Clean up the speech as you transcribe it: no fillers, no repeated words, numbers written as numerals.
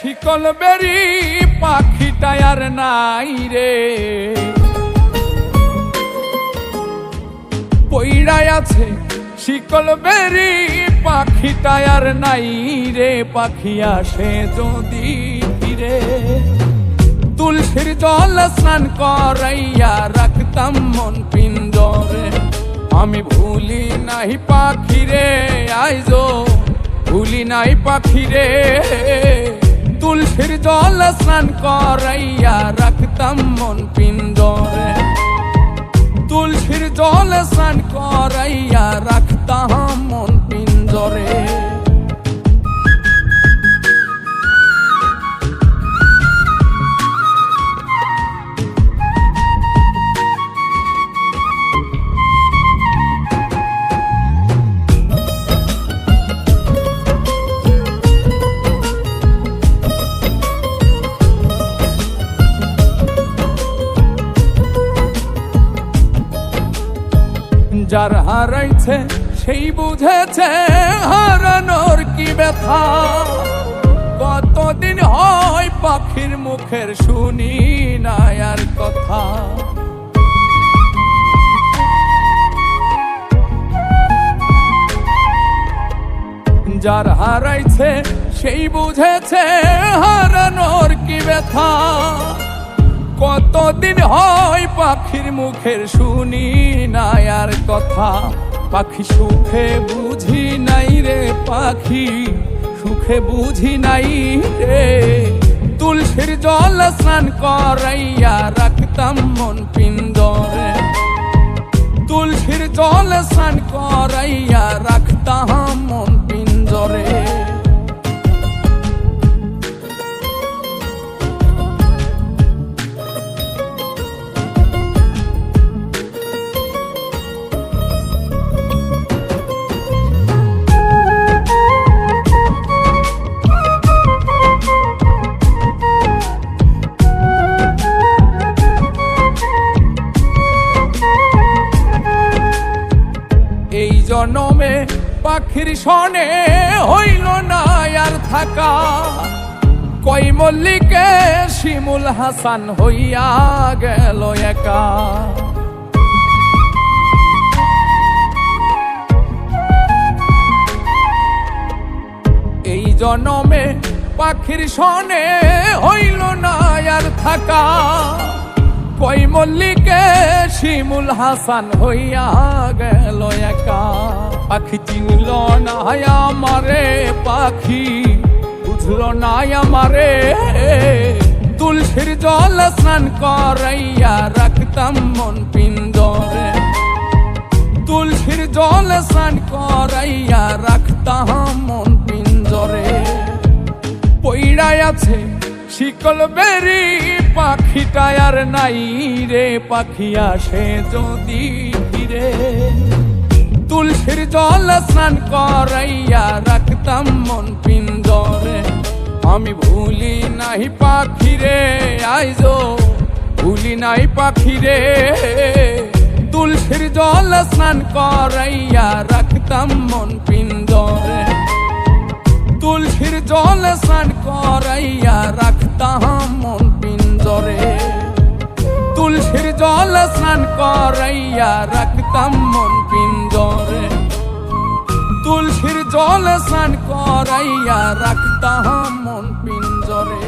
শিকল বেরি পাখিটা আর নাই রে, পইড়ায় আছে শিকল বেরি পাখিটা আর নাই রে। পাখি আসে যদি ফিরে তুলসীর জল স্নান করাইয়া রাখতাম মন পিঞ্জরে। আমি ভুলি নাই পাখিরে, আইজো ভুলি নাই পাখিরে। তুলসীর জল স্নান করাইয়া রাখতাম মন পিঞ্জরে। তুলসীর জল স্নান করাইয়া রাখতাম মন পিঞ্জরে। যার হারাইছে সেই বুঝেছে হারানোর কি ব্যথা। কতদিন হয় পাখির মুখের শুনি না আর কথা। যার হারাইছে সেই বুঝেছে হারানোর কি ব্যথা। কতদিন হয় পাখির মুখের শুনি না আর কথা। পাখি সুখে বুঝি নাই রে, পাখি সুখে বুঝি নাই রে। তুলসীর জল স্নান করাইয়া রাখতাম মন পিঞ্জরে। তুলসীর জল স্নান করাইয়া রাখতাম মন পিঞ্জরে। এই জনমে পাখির সনে হইল না আর থাকা। কই মল্লিকে শিমুল হাসান হইয়া গেল একা। এই জনমে পাখির সনে হইল না আর থাকা। কই মল্লিকে শিমুল হাসান হইয়া গেল একা। পাখি চিনল না আমারে, পাখি বুঝল না আমারে। তুলসীর জল স্নান করাইয়া রাখতাম মন পিঞ্জরে। তুলসীর জল স্নান করাইয়া রাখতাম মন পিঞ্জরে। পইড়ায় আছে শিকল বেরি পাখিটা আর নাই রে। পাখি আসে যদি ফিরে তুলসীর জল স্নান করাইয়া রাখতাম মন পিঞ্জরে। আমি ভুলি নাই পাখিরে, আইজো ভুলি নাই পাখিরে। তুলসীর জল স্নান করাইয়া রাখতাম মন পিঞ্জরে। তুলসীর জল স্নান করাইয়া রাখতাম মন পিঞ্জরে। তুলসীর জল স্নান করাইয়া রাখতাম মন পিঞ্জরে। তুলসীর জল স্নান করাইয়া রাখতাম মন পিঞ্জরে।